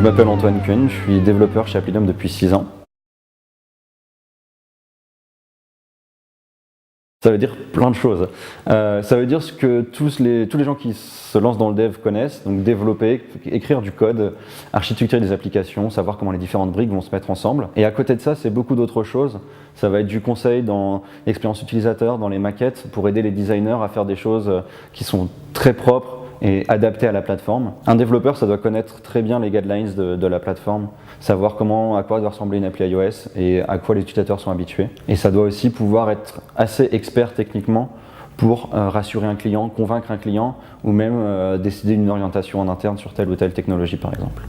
Je m'appelle Antoine Kuhn, je suis développeur chez Applidium depuis 6 ans. Ça veut dire plein de choses. Ça veut dire ce que tous les gens qui se lancent dans le dev connaissent, donc développer, écrire du code, architecturer des applications, savoir comment les différentes briques vont se mettre ensemble. Et à côté de ça, c'est beaucoup d'autres choses. Ça va être du conseil dans l'expérience utilisateur, dans les maquettes, pour aider les designers à faire des choses qui sont très propres et adapté à la plateforme. Un développeur, ça doit connaître très bien les guidelines de la plateforme, savoir à quoi doit ressembler une appli iOS et à quoi les utilisateurs sont habitués. Et ça doit aussi pouvoir être assez expert techniquement pour rassurer un client, convaincre un client ou même décider d'une orientation en interne sur telle ou telle technologie par exemple.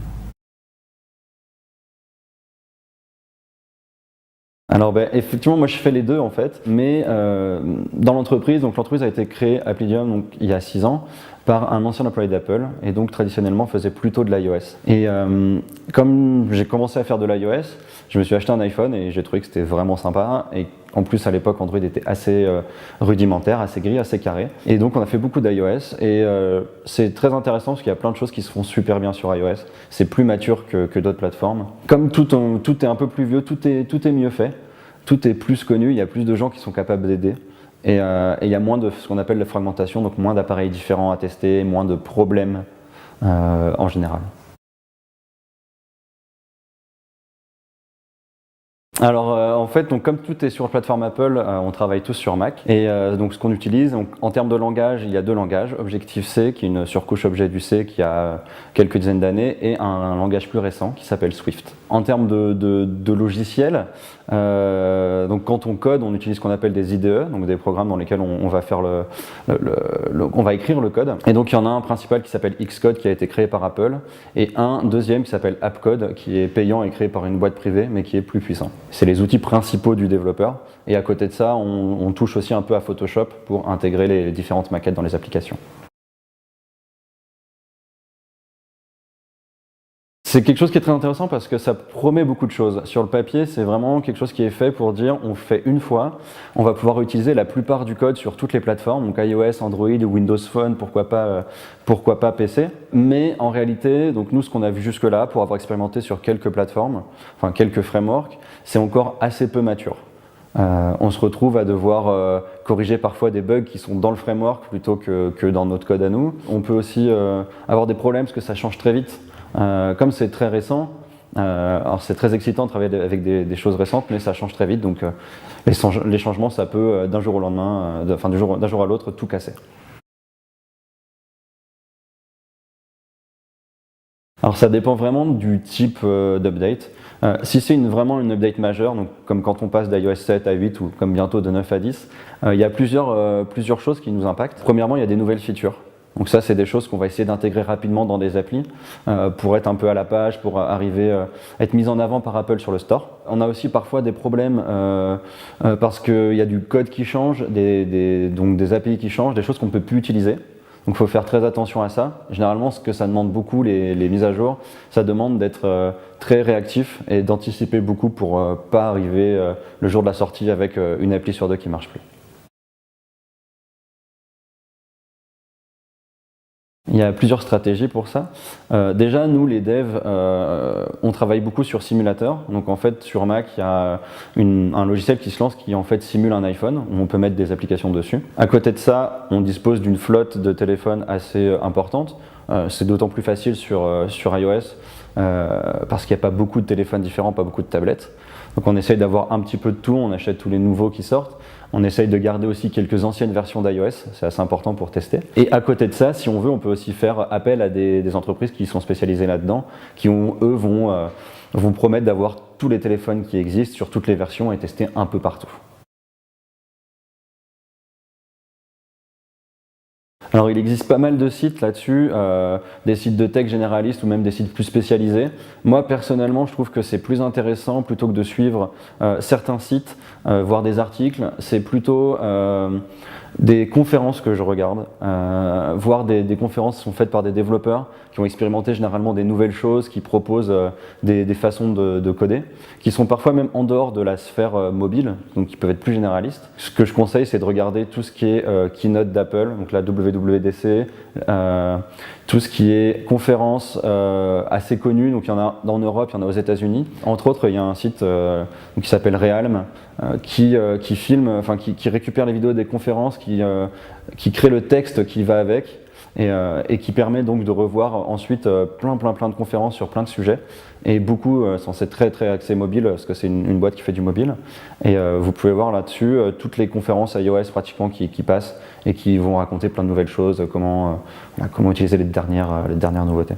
Alors effectivement, moi je fais les deux en fait, mais dans l'entreprise, donc l'entreprise a été créée Applidium donc, il y a 6 ans par un ancien employé d'Apple et donc traditionnellement faisait plutôt de l'iOS. Et comme j'ai commencé à faire de l'iOS, je me suis acheté un iPhone et j'ai trouvé que c'était vraiment sympa et en plus à l'époque Android était assez rudimentaire, assez gris, assez carré. Et donc on a fait beaucoup d'iOS et c'est très intéressant parce qu'il y a plein de choses qui se font super bien sur iOS. C'est plus mature que d'autres plateformes. Comme tout est un peu plus vieux, tout est mieux fait. Tout est plus connu, il y a plus de gens qui sont capables d'aider et il y a moins de ce qu'on appelle la fragmentation, donc moins d'appareils différents à tester, moins de problèmes en général. Alors en fait, donc, comme tout est sur la plateforme Apple, on travaille tous sur Mac et donc ce qu'on utilise, donc, en termes de langage, il y a 2 langages, Objective-C qui est une surcouche objet du C qui a quelques dizaines d'années et un langage plus récent qui s'appelle Swift. En termes de logiciels, donc quand on code, on utilise ce qu'on appelle des IDE, donc des programmes dans lesquels on va faire on va écrire le code. Et donc il y en a un principal qui s'appelle Xcode qui a été créé par Apple et un deuxième qui s'appelle AppCode qui est payant et créé par une boîte privée mais qui est plus puissant. C'est les outils principaux du développeur et à côté de ça, on touche aussi un peu à Photoshop pour intégrer les différentes maquettes dans les applications. C'est quelque chose qui est très intéressant parce que ça promet beaucoup de choses. Sur le papier, c'est vraiment quelque chose qui est fait pour dire on fait une fois, on va pouvoir utiliser la plupart du code sur toutes les plateformes, donc iOS, Android, Windows Phone, pourquoi pas PC. Mais en réalité, donc nous ce qu'on a vu jusque-là, pour avoir expérimenté sur quelques plateformes, enfin quelques frameworks, c'est encore assez peu mature. On se retrouve à devoir corriger parfois des bugs qui sont dans le framework plutôt que dans notre code à nous. On peut aussi avoir des problèmes parce que ça change très vite. Comme c'est très récent, alors c'est très excitant de travailler avec des choses récentes, mais ça change très vite, donc les changements, ça peut d'un jour au lendemain, d'un jour à l'autre, tout casser. Alors ça dépend vraiment du type d'update. Si c'est vraiment une update majeure, donc comme quand on passe d'iOS 7 à 8 ou comme bientôt de 9 à 10, il y a plusieurs choses qui nous impactent. Premièrement, il y a des nouvelles features. Donc ça, c'est des choses qu'on va essayer d'intégrer rapidement dans des applis pour être un peu à la page, pour arriver à être mis en avant par Apple sur le store. On a aussi parfois des problèmes parce qu'il y a du code qui change, donc des API qui changent, des choses qu'on ne peut plus utiliser. Donc il faut faire très attention à ça. Généralement, ce que ça demande beaucoup, les mises à jour, ça demande d'être très réactif et d'anticiper beaucoup pour pas arriver le jour de la sortie avec une appli sur 2 qui ne marche plus. Il y a plusieurs stratégies pour ça. Déjà, nous, les devs, on travaille beaucoup sur simulateur. Donc en fait, sur Mac, il y a un logiciel qui se lance qui en fait simule un iPhone, où on peut mettre des applications dessus. À côté de ça, on dispose d'une flotte de téléphones assez importante. C'est d'autant plus facile sur iOS parce qu'il n'y a pas beaucoup de téléphones différents, pas beaucoup de tablettes. Donc on essaye d'avoir un petit peu de tout, on achète tous les nouveaux qui sortent. On essaye de garder aussi quelques anciennes versions d'iOS, c'est assez important pour tester. Et à côté de ça, si on veut, on peut aussi faire appel à des entreprises qui sont spécialisées là-dedans, qui eux vont promettre d'avoir tous les téléphones qui existent sur toutes les versions et tester un peu partout. Alors il existe pas mal de sites là-dessus, des sites de tech généralistes ou même des sites plus spécialisés. Moi personnellement je trouve que c'est plus intéressant plutôt que de suivre certains sites, voir des articles, c'est plutôt des conférences que je regarde, voir des conférences qui sont faites par des développeurs qui ont expérimenté généralement des nouvelles choses, qui proposent des façons de coder, qui sont parfois même en dehors de la sphère mobile, donc qui peuvent être plus généralistes. Ce que je conseille, c'est de regarder tout ce qui est Keynote d'Apple, donc la WWDC, tout ce qui est conférences assez connues, donc il y en a en Europe, il y en a aux États-Unis. Entre autres, il y a un site qui s'appelle Realm qui filme, enfin qui récupère les vidéos des conférences, qui crée le texte qui va avec. Et qui permet donc de revoir ensuite plein de conférences sur plein de sujets, et beaucoup c'est très axé mobile parce que c'est une boîte qui fait du mobile, et vous pouvez voir là-dessus toutes les conférences iOS pratiquement qui passent et qui vont raconter plein de nouvelles choses, comment utiliser les dernières nouveautés.